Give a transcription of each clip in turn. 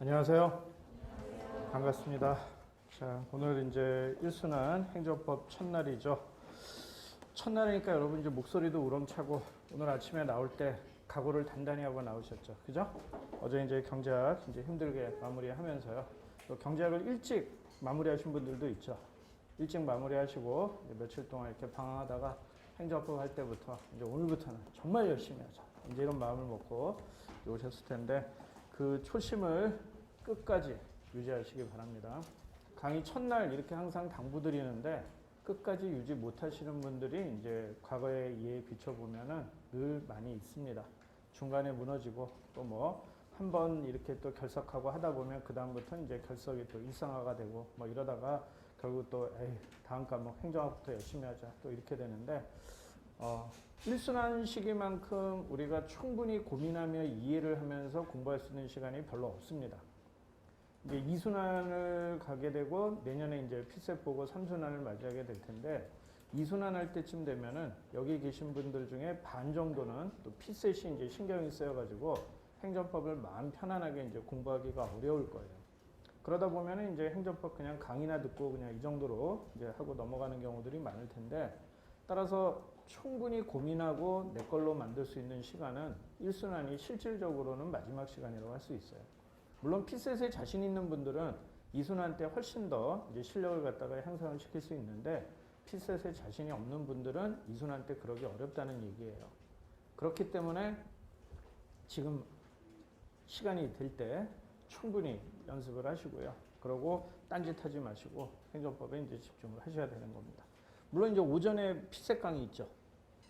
안녕하세요. 반갑습니다. 자, 오늘 이제 1순환 행정법 첫날이죠. 첫날이니까 여러분 이제 목소리도 우렁차고 오늘 아침에 나올 때 각오를 단단히 하고 나오셨죠. 그죠? 어제 이제 경제학 이제 힘들게 마무리하면서요. 또 경제학을 일찍 마무리하신 분들도 있죠. 일찍 마무리하시고 며칠 동안 이렇게 방황하다가 행정법 할 때부터 이제 오늘부터는 정말 열심히 하자. 이제 이런 마음을 먹고 오셨을 텐데 그 초심을 끝까지 유지하시기 바랍니다. 강의 첫날 이렇게 항상 당부드리는데 끝까지 유지 못하시는 분들이 이제 과거의 예에 비춰보면은 늘 많이 있습니다. 중간에 무너지고 또 뭐 한 번 이렇게 또 결석하고 하다 보면 그 다음부터 이제 결석이 또 일상화가 되고 뭐 이러다가 결국 또 에이 다음 과목 행정학부터 열심히 하자 또 이렇게 되는데 일순환 시기만큼 우리가 충분히 고민하며 이해를 하면서 공부할 수 있는 시간이 별로 없습니다. 이제 2순환을 가게 되고 내년에 이제 피셋 보고 3순환을 맞이하게 될 텐데 2순환 할 때쯤 되면은 여기 계신 분들 중에 반 정도는 또 피셋이 이제 신경이 쓰여가지고 행정법을 마음 편안하게 이제 공부하기가 어려울 거예요. 그러다 보면은 이제 행정법 그냥 강의나 듣고 그냥 이 정도로 이제 하고 넘어가는 경우들이 많을 텐데 따라서 충분히 고민하고 내 걸로 만들 수 있는 시간은 1순환이 실질적으로는 마지막 시간이라고 할 수 있어요. 물론 피셋에 자신 있는 분들은 2순환 때 훨씬 더 이제 실력을 갖다가 향상을 시킬 수 있는데 피셋에 자신이 없는 분들은 2순환 때 그러기 어렵다는 얘기예요. 그렇기 때문에 지금 시간이 될 때 충분히 연습을 하시고요. 그리고 딴짓하지 마시고 행정법에 이제 집중을 하셔야 되는 겁니다. 물론 이제 오전에 피셋 강의 있죠.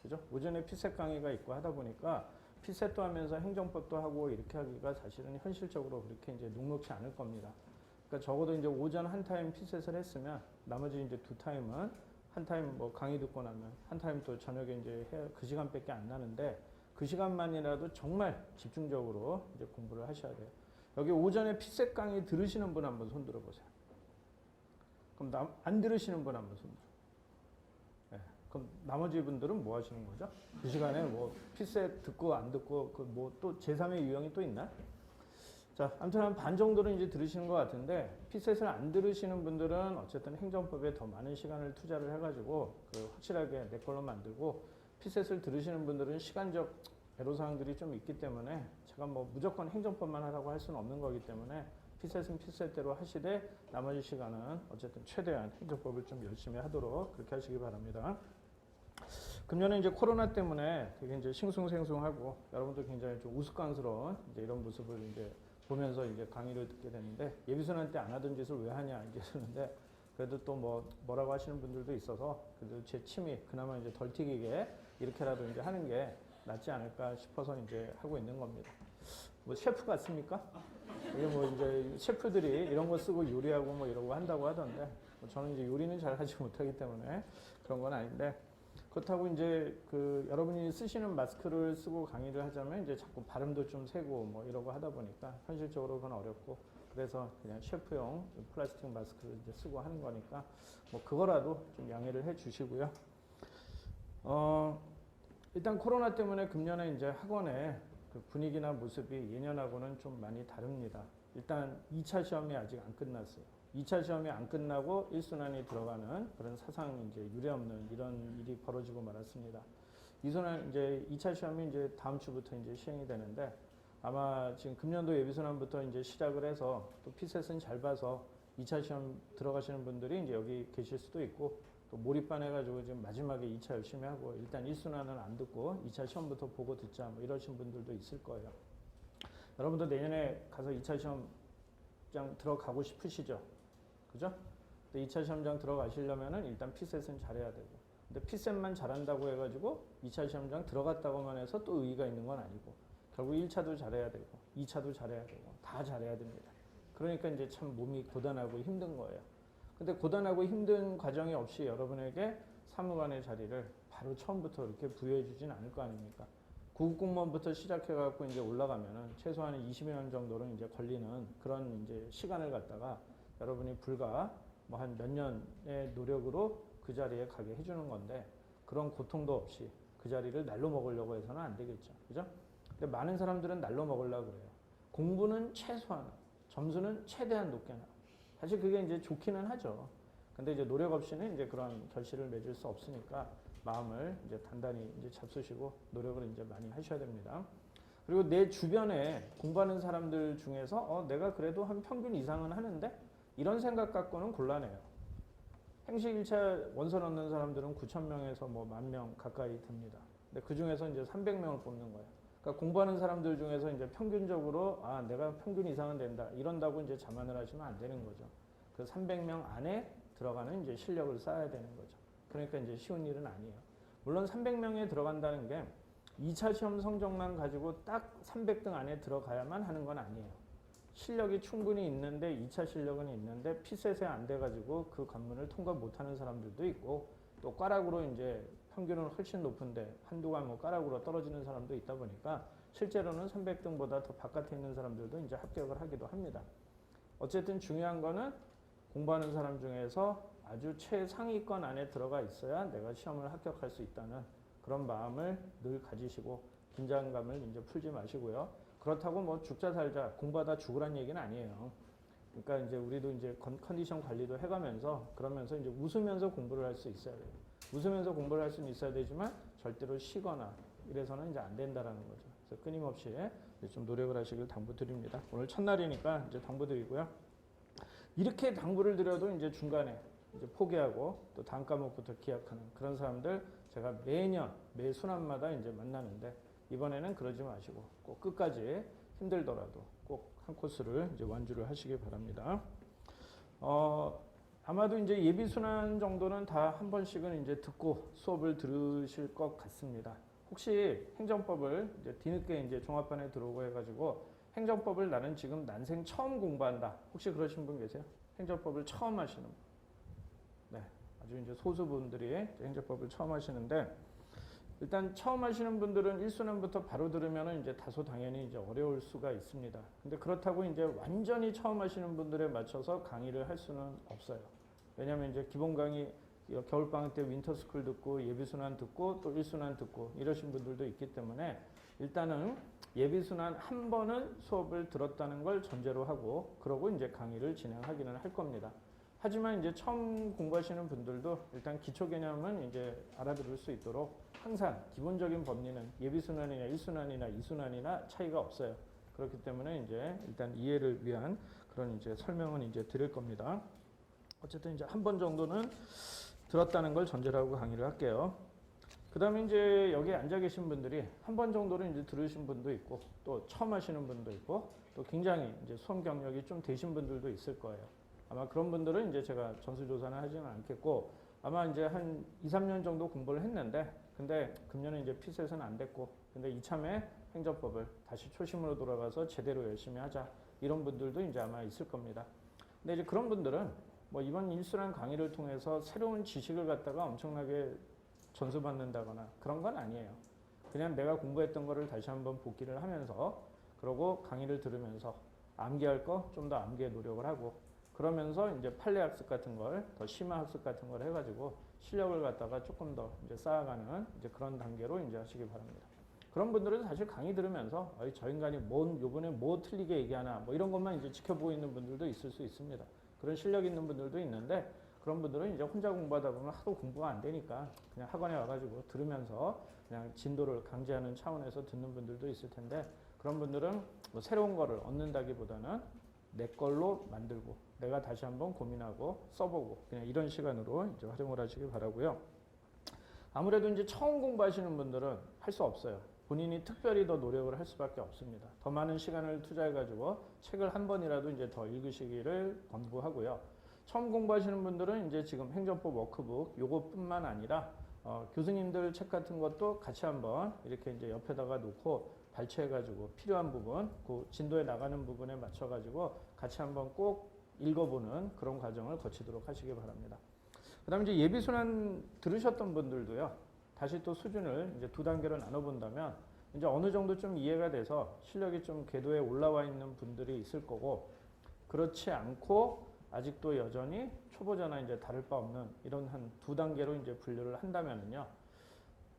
그죠? 오전에 피셋 강의가 있고 하다 보니까 피셋도 하면서 행정법도 하고 이렇게 하기가 사실은 현실적으로 그렇게 이제 녹록치 않을 겁니다. 그러니까 적어도 이제 오전 한 타임 피셋을 했으면 나머지 이제 두 타임은 한 타임 뭐 강의 듣고 나면 한 타임 또 저녁에 이제 그 시간밖에 안 나는데 그 시간만이라도 정말 집중적으로 이제 공부를 하셔야 돼요. 여기 오전에 피셋 강의 들으시는 분 한번 손 들어보세요. 그럼 안 들으시는 분 한번 손 들어. 네. 그럼 나머지 분들은 뭐 하시는 거죠? 그 시간에 뭐 피셋 듣고 안 듣고 그 뭐 또 제3의 유형이 또 있나? 자, 아무튼 한 반 정도는 이제 들으시는 것 같은데 피셋을 안 들으시는 분들은 어쨌든 행정법에 더 많은 시간을 투자를 해가지고 그 확실하게 내 걸로 만들고 피셋을 들으시는 분들은 시간적 애로사항들이 좀 있기 때문에 제가 뭐 무조건 행정법만 하라고 할 수는 없는 거기 때문에 피셋은 피셋대로 하시되 나머지 시간은 어쨌든 최대한 행정법을 좀 열심히 하도록 그렇게 하시기 바랍니다. 금년에 이제 코로나 때문에 되게 이제 싱숭생숭하고 여러분도 굉장히 좀 우스꽝스러운 이제 이런 모습을 이제 보면서 이제 강의를 듣게 되는데 예비순환 때 안 하던 짓을 왜 하냐 이제 그러는데 그래도 또 뭐라고 하시는 분들도 있어서 그래도 제 취미 그나마 이제 덜 튀기게 이렇게라도 이제 하는 게 낫지 않을까 싶어서 이제 하고 있는 겁니다. 뭐 셰프 같습니까? 이게 뭐 이제 셰프들이 이런 거 쓰고 요리하고 뭐 이러고 한다고 하던데 뭐 저는 이제 요리는 잘 하지 못하기 때문에 그런 건 아닌데 그렇다고 이제 그 여러분이 쓰시는 마스크를 쓰고 강의를 하자면 이제 자꾸 발음도 좀 세고 뭐 이러고 하다 보니까 현실적으로 그건 어렵고 그래서 그냥 셰프용 플라스틱 마스크를 이제 쓰고 하는 거니까 뭐 그거라도 좀 양해를 해 주시고요. 일단 코로나 때문에 금년에 이제 학원의 그 분위기나 모습이 예년하고는 좀 많이 다릅니다. 일단 2차 시험이 아직 안 끝났어요. 2차 시험이 안 끝나고 1순환이 들어가는 그런 사상 이제 유례없는 이런 일이 벌어지고 말았습니다. 2순환 이제 2차 시험이 이제 다음 주부터 이제 시행이 되는데 아마 지금 금년도 예비순환부터 이제 시작을 해서 또 피셋은 잘 봐서 2차 시험 들어가시는 분들이 이제 여기 계실 수도 있고 또 몰입반 해가지고 지금 마지막에 2차 열심히 하고 일단 1순환은 안 듣고 2차 시험부터 보고 듣자 뭐 이러신 분들도 있을 거예요. 여러분도 내년에 가서 2차 시험장 들어가고 싶으시죠? 그죠? 근데 2차 시험장 들어가시려면은 일단 피셋은 잘해야 되고 근데 피셋만 잘한다고 해가지고 2차 시험장 들어갔다고만 해서 또 의의가 있는 건 아니고 결국 1차도 잘해야 되고 2차도 잘해야 되고 다 잘해야 됩니다. 그러니까 이제 참 몸이 고단하고 힘든 거예요. 근데 고단하고 힘든 과정이 없이 여러분에게 사무관의 자리를 바로 처음부터 이렇게 부여해 주진 않을 거 아닙니까? 구급공무원부터 시작해갖고 이제 올라가면은 최소한 20년 정도는 이제 걸리는 그런 이제 시간을 갖다가 여러분이 불과 뭐 한 몇 년의 노력으로 그 자리에 가게 해주는 건데 그런 고통도 없이 그 자리를 날로 먹으려고 해서는 안 되겠죠. 그죠? 근데 많은 사람들은 날로 먹으려고 그래요. 공부는 최소한 점수는 최대한 높게 나. 사실 그게 이제 좋기는 하죠. 근데 이제 노력 없이는 이제 그런 결실을 맺을 수 없으니까 마음을 이제 단단히 이제 잡수시고 노력을 이제 많이 하셔야 됩니다. 그리고 내 주변에 공부하는 사람들 중에서 내가 그래도 한 평균 이상은 하는데 이런 생각 갖고는 곤란해요. 행식 1차 원서 넣는 사람들은 9,000명에서 뭐 10,000명 가까이 됩니다. 근데 그 중에서 이제 300명을 뽑는 거예요. 그러니까 공부하는 사람들 중에서 이제 평균적으로 내가 평균 이상은 된다 이런다고 이제 자만을 하시면 안 되는 거죠. 그 300명 안에 들어가는 이제 실력을 쌓아야 되는 거죠. 그러니까 이제 쉬운 일은 아니에요. 물론 300명에 들어간다는 게 2차 시험 성적만 가지고 딱 300등 안에 들어가야만 하는 건 아니에요. 실력이 충분히 있는데 2차 실력은 있는데 피셋에 안 돼가지고 그 관문을 통과 못하는 사람들도 있고 또 과락으로 이제 평균은 훨씬 높은데 한두 과목 과락으로 떨어지는 사람도 있다 보니까 실제로는 300등보다 더 바깥에 있는 사람들도 이제 합격을 하기도 합니다. 어쨌든 중요한 거는 공부하는 사람 중에서 아주 최상위권 안에 들어가 있어야 내가 시험을 합격할 수 있다는 그런 마음을 늘 가지시고 긴장감을 이제 풀지 마시고요. 그렇다고 뭐 죽자 살자 공부하다 죽으란 얘기는 아니에요. 그러니까 이제 우리도 이제 컨디션 관리도 해가면서 그러면서 이제 웃으면서 공부를 할 수 있어야 돼요. 웃으면서 공부를 할 수는 있어야 되지만 절대로 쉬거나 이래서는 이제 안 된다라는 거죠. 그래서 끊임없이 좀 노력을 하시길 당부드립니다. 오늘 첫날이니까 이제 당부드리고요. 이렇게 당부를 드려도 이제 중간에 이제 포기하고 또 다음 과목부터 기약하는 그런 사람들 제가 매년 매 순환마다 이제 만나는데 이번에는 그러지 마시고 꼭 끝까지 힘들더라도 꼭 한 코스를 이제 완주를 하시기 바랍니다. 아마도 이제 예비 순환 정도는 다 한 번씩은 이제 듣고 수업을 들으실 것 같습니다. 혹시 행정법을 이제 뒤늦게 이제 종합반에 들어오고 해가지고 행정법을 나는 지금 난생 처음 공부한다. 혹시 그러신 분 계세요? 행정법을 처음 하시는 분. 네, 아주 이제 소수분들이 행정법을 처음 하시는데 일단 처음 하시는 분들은 1순환부터 바로 들으면 이제 다소 당연히 이제 어려울 수가 있습니다. 근데 그렇다고 이제 완전히 처음 하시는 분들에 맞춰서 강의를 할 수는 없어요. 왜냐하면 이제 기본 강의 겨울방학 때 윈터스쿨 듣고 예비순환 듣고 또 1순환 듣고 이러신 분들도 있기 때문에 일단은 예비순환 한 번은 수업을 들었다는 걸 전제로 하고 그러고 이제 강의를 진행하기는 할 겁니다. 하지만 이제 처음 공부하시는 분들도 일단 기초 개념은 이제 알아들을 수 있도록 항상 기본적인 법리는 예비순환이나 1순환이나 2순환이나 차이가 없어요. 그렇기 때문에 이제 일단 이해를 위한 그런 이제 설명은 이제 드릴 겁니다. 어쨌든 이제 한 번 정도는 들었다는 걸 전제로 하고 강의를 할게요. 그 다음에 이제 여기 앉아 계신 분들이 한 번 정도는 이제 들으신 분도 있고 또 처음 하시는 분도 있고 또 굉장히 이제 수험 경력이 좀 되신 분들도 있을 거예요. 아마 그런 분들은 이제 제가 전수조사는 하지는 않겠고 아마 이제 한 2, 3년 정도 공부를 했는데 근데 금년에 이제 피셋은 안 됐고 근데 이참에 행정법을 다시 초심으로 돌아가서 제대로 열심히 하자 이런 분들도 이제 아마 있을 겁니다. 근데 이제 그런 분들은 뭐 이번 1순환 강의를 통해서 새로운 지식을 갖다가 엄청나게 전수받는다거나 그런 건 아니에요. 그냥 내가 공부했던 거를 다시 한번 복기를 하면서 그러고 강의를 들으면서 암기할 거 좀 더 암기에 노력을 하고 그러면서 이제 판례 학습 같은 걸 더 심화 학습 같은 걸 해가지고 실력을 갖다가 조금 더 이제 쌓아가는 이제 그런 단계로 이제 하시기 바랍니다. 그런 분들은 사실 강의 들으면서 저 인간이 요번에 뭐 틀리게 얘기하나 뭐 이런 것만 이제 지켜보고 있는 분들도 있을 수 있습니다. 그런 실력 있는 분들도 있는데 그런 분들은 이제 혼자 공부하다 보면 하도 공부가 안 되니까 그냥 학원에 와가지고 들으면서 그냥 진도를 강제하는 차원에서 듣는 분들도 있을 텐데 그런 분들은 뭐 새로운 거를 얻는다기보다는 내 걸로 만들고 내가 다시 한번 고민하고 써보고 그냥 이런 시간으로 이제 활용을 하시기 바라고요. 아무래도 이제 처음 공부하시는 분들은 할 수 없어요. 본인이 특별히 더 노력을 할 수밖에 없습니다. 더 많은 시간을 투자해가지고 책을 한 번이라도 이제 더 읽으시기를 권고하고요. 처음 공부하시는 분들은 이제 지금 행정법 워크북 요것뿐만 아니라 교수님들 책 같은 것도 같이 한번 이렇게 이제 옆에다가 놓고 발췌해가지고 필요한 부분, 그 진도에 나가는 부분에 맞춰가지고 같이 한번 꼭 읽어보는 그런 과정을 거치도록 하시기 바랍니다. 그 다음에 이제 예비순환 들으셨던 분들도요. 다시 또 수준을 이제 두 단계로 나눠본다면 이제 어느 정도 좀 이해가 돼서 실력이 좀 궤도에 올라와 있는 분들이 있을 거고 그렇지 않고 아직도 여전히 초보자나 이제 다를 바 없는 이런 한 두 단계로 이제 분류를 한다면은요.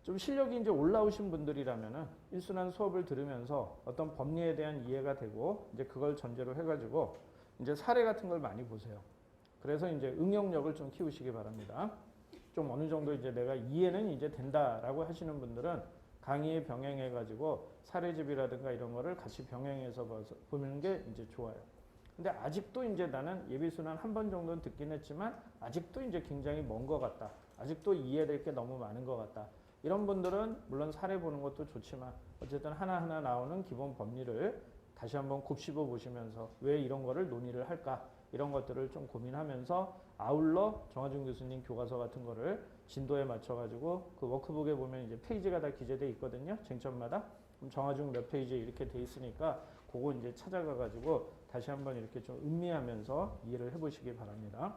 좀 실력이 이제 올라오신 분들이라면은 일순환 수업을 들으면서 어떤 법리에 대한 이해가 되고 이제 그걸 전제로 해가지고 이제 사례 같은 걸 많이 보세요. 그래서 이제 응용력을 좀 키우시기 바랍니다. 좀 어느 정도 이제 내가 이해는 이제 된다라고 하시는 분들은 강의에 병행해가지고 사례집이라든가 이런 거를 같이 병행해서 보는 게 이제 좋아요. 근데 아직도 이제 나는 예비순환 한 번 정도는 듣긴 했지만 아직도 이제 굉장히 먼 것 같다. 아직도 이해될 게 너무 많은 것 같다. 이런 분들은 물론 사례 보는 것도 좋지만 어쨌든 하나하나 나오는 기본 법리를 다시 한번 곱씹어 보시면서 왜 이런 거를 논의를 할까? 이런 것들을 좀 고민하면서 아울러 정하준 교수님 교과서 같은 거를 진도에 맞춰가지고 그 워크북에 보면 이제 페이지가 다 기재되어 있거든요. 쟁점마다. 그럼 정하준 몇 페이지에 이렇게 돼 있으니까 그거 이제 찾아가가지고 다시 한번 이렇게 좀 음미하면서 이해를 해보시기 바랍니다.